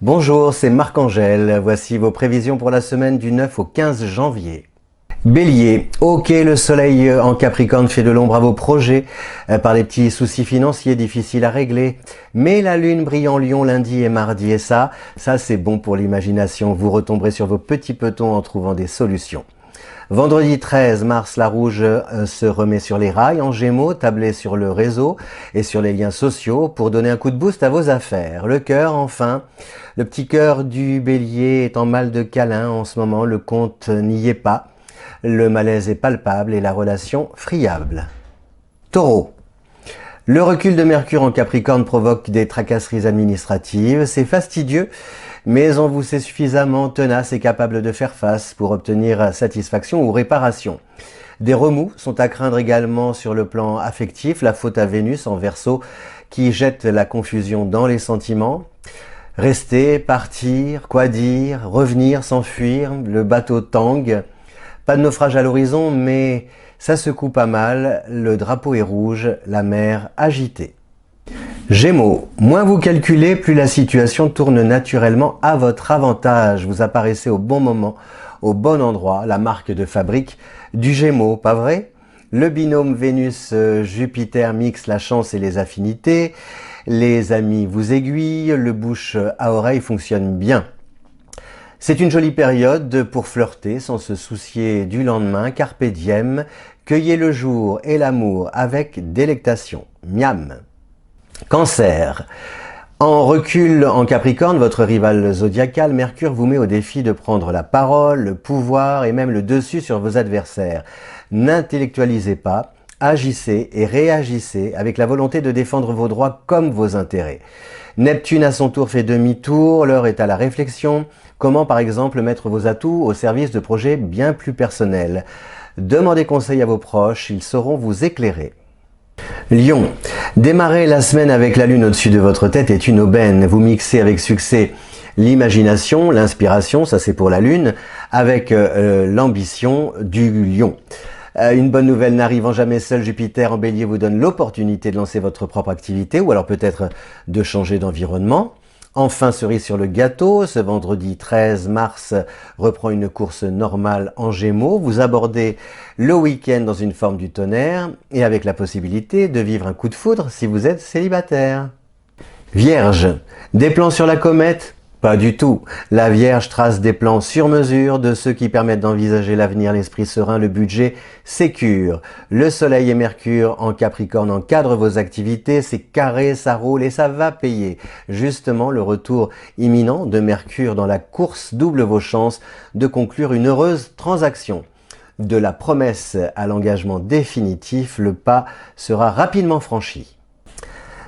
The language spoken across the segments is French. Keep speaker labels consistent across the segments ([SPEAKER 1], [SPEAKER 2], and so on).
[SPEAKER 1] Bonjour, c'est Marc-Angèle. Voici vos prévisions pour la semaine du 9 au 15 janvier. Bélier, ok, le soleil en Capricorne fait de l'ombre à vos projets par les petits soucis financiers difficiles à régler. Mais la lune brille en Lion lundi et mardi et ça c'est bon pour l'imagination. Vous retomberez sur vos petits petons en trouvant des solutions. Vendredi 13 mars, la rouge se remet sur les rails. En Gémeaux, tablez sur le réseau et sur les liens sociaux pour donner un coup de boost à vos affaires. Le cœur, enfin. Le petit cœur du bélier est en mal de câlin en ce moment. Le compte n'y est pas. Le malaise est palpable et la relation friable. Taureau. Le recul de Mercure en Capricorne provoque des tracasseries administratives. C'est fastidieux, mais on vous sait suffisamment tenace et capable de faire face pour obtenir satisfaction ou réparation. Des remous sont à craindre également sur le plan affectif. La faute à Vénus en Verseau qui jette la confusion dans les sentiments. Rester, partir, quoi dire, revenir, s'enfuir, le bateau tangue. Pas de naufrage à l'horizon, mais ça secoue pas mal, le drapeau est rouge, la mer agitée. Gémeaux, moins vous calculez, plus la situation tourne naturellement à votre avantage. Vous apparaissez au bon moment, au bon endroit, la marque de fabrique du Gémeaux, pas vrai? Le binôme Vénus-Jupiter mixe la chance et les affinités. Les amis vous aiguillent, le bouche à oreille fonctionne bien. C'est une jolie période pour flirter sans se soucier du lendemain. Carpe diem, cueillez le jour et l'amour avec délectation. Miam. Cancer. En recul en Capricorne, votre rival zodiacal, Mercure, vous met au défi de prendre la parole, le pouvoir et même le dessus sur vos adversaires. N'intellectualisez pas, agissez et réagissez avec la volonté de défendre vos droits comme vos intérêts. Neptune à son tour fait demi-tour, l'heure est à la réflexion. Comment par exemple mettre vos atouts au service de projets bien plus personnels? Demandez conseil à vos proches, ils sauront vous éclairer. Lion, démarrer la semaine avec la lune au-dessus de votre tête est une aubaine. Vous mixez avec succès l'imagination, l'inspiration, ça c'est pour la lune, avec l'ambition du lion. Une bonne nouvelle n'arrivant jamais seule, Jupiter en bélier vous donne l'opportunité de lancer votre propre activité ou alors peut-être de changer d'environnement. Enfin, cerise sur le gâteau, ce vendredi 13 mars reprend une course normale en Gémeaux. Vous abordez le week-end dans une forme du tonnerre et avec la possibilité de vivre un coup de foudre si vous êtes célibataire. Vierge, des plans sur la comète? Pas du tout. La Vierge trace des plans sur mesure de ceux qui permettent d'envisager l'avenir, l'esprit serein, le budget sécure. Le Soleil et Mercure en Capricorne encadrent vos activités, c'est carré, ça roule et ça va payer. Justement, le retour imminent de Mercure dans la course double vos chances de conclure une heureuse transaction. De la promesse à l'engagement définitif, le pas sera rapidement franchi.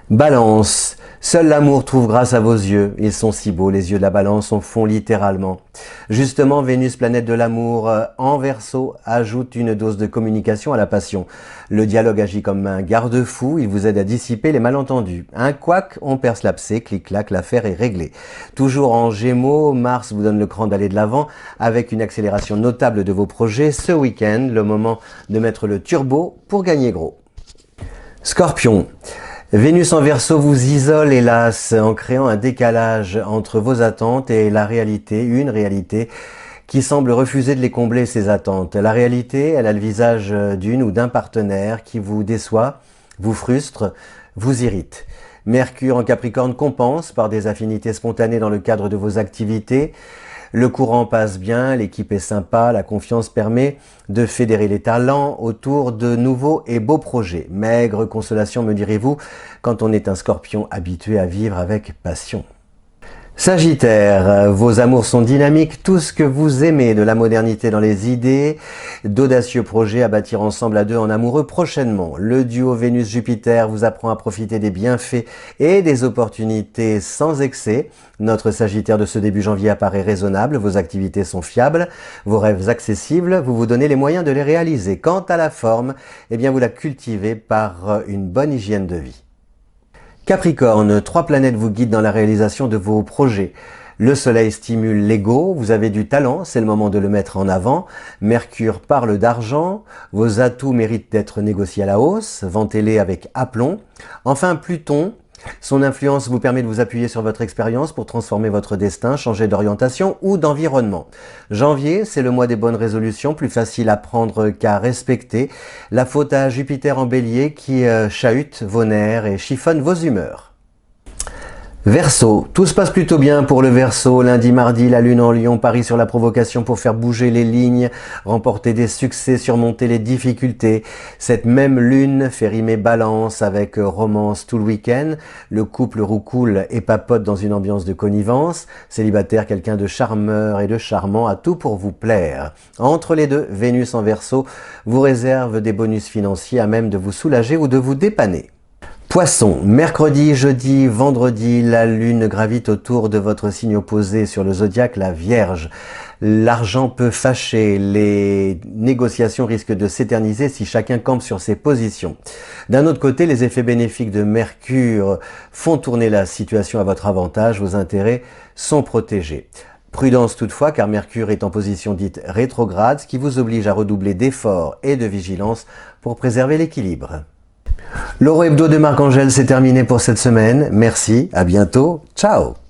[SPEAKER 1] Balance, seul l'amour trouve grâce à vos yeux, ils sont si beaux, les yeux de la balance en font littéralement. Justement, Vénus, planète de l'amour en Verseau, ajoute une dose de communication à la passion. Le dialogue agit comme un garde-fou, il vous aide à dissiper les malentendus. Un couac, on perce l'abcès, clic-clac, l'affaire est réglée. Toujours en Gémeaux, Mars vous donne le cran d'aller de l'avant avec une accélération notable de vos projets. Ce week-end, le moment de mettre le turbo pour gagner gros. Scorpion. Vénus en Verseau vous isole, hélas, en créant un décalage entre vos attentes et la réalité, une réalité qui semble refuser de les combler ces attentes. La réalité, elle a le visage d'une ou d'un partenaire qui vous déçoit, vous frustre, vous irrite. Mercure en Capricorne compense par des affinités spontanées dans le cadre de vos activités. Le courant passe bien, l'équipe est sympa, la confiance permet de fédérer les talents autour de nouveaux et beaux projets. Maigre consolation, me direz-vous, quand on est un scorpion habitué à vivre avec passion. Sagittaire, vos amours sont dynamiques, tout ce que vous aimez, de la modernité dans les idées, d'audacieux projets à bâtir ensemble à deux en amoureux prochainement. Le duo Vénus-Jupiter vous apprend à profiter des bienfaits et des opportunités sans excès. Notre Sagittaire de ce début janvier apparaît raisonnable, vos activités sont fiables, vos rêves accessibles, vous vous donnez les moyens de les réaliser. Quant à la forme, eh bien vous la cultivez par une bonne hygiène de vie. Capricorne, 3 planètes vous guident dans la réalisation de vos projets. Le Soleil stimule l'ego, vous avez du talent, c'est le moment de le mettre en avant. Mercure parle d'argent, vos atouts méritent d'être négociés à la hausse, vantez-les avec aplomb. Enfin Pluton Son influence vous permet de vous appuyer sur votre expérience pour transformer votre destin, changer d'orientation ou d'environnement. Janvier, c'est le mois des bonnes résolutions, plus facile à prendre qu'à respecter. La faute à Jupiter en Bélier qui chahute vos nerfs et chiffonne vos humeurs. Verseau, tout se passe plutôt bien pour le Verseau. Lundi, mardi, la lune en Lion parie sur la provocation pour faire bouger les lignes, remporter des succès, surmonter les difficultés. Cette même lune fait rimer Balance avec romance tout le week-end. Le couple roucoule et papote dans une ambiance de connivence. Célibataire, quelqu'un de charmeur et de charmant a tout pour vous plaire. Entre les deux, Vénus en Verseau vous réserve des bonus financiers à même de vous soulager ou de vous dépanner. Poisson, mercredi, jeudi, vendredi, la lune gravite autour de votre signe opposé sur le zodiaque, la Vierge. L'argent peut fâcher, les négociations risquent de s'éterniser si chacun campe sur ses positions. D'un autre côté, les effets bénéfiques de Mercure font tourner la situation à votre avantage, vos intérêts sont protégés. Prudence toutefois, car Mercure est en position dite rétrograde, ce qui vous oblige à redoubler d'efforts et de vigilance pour préserver l'équilibre. L'Horo Hebdo de Marc-Angèle, c'est terminé pour cette semaine. Merci, à bientôt, ciao!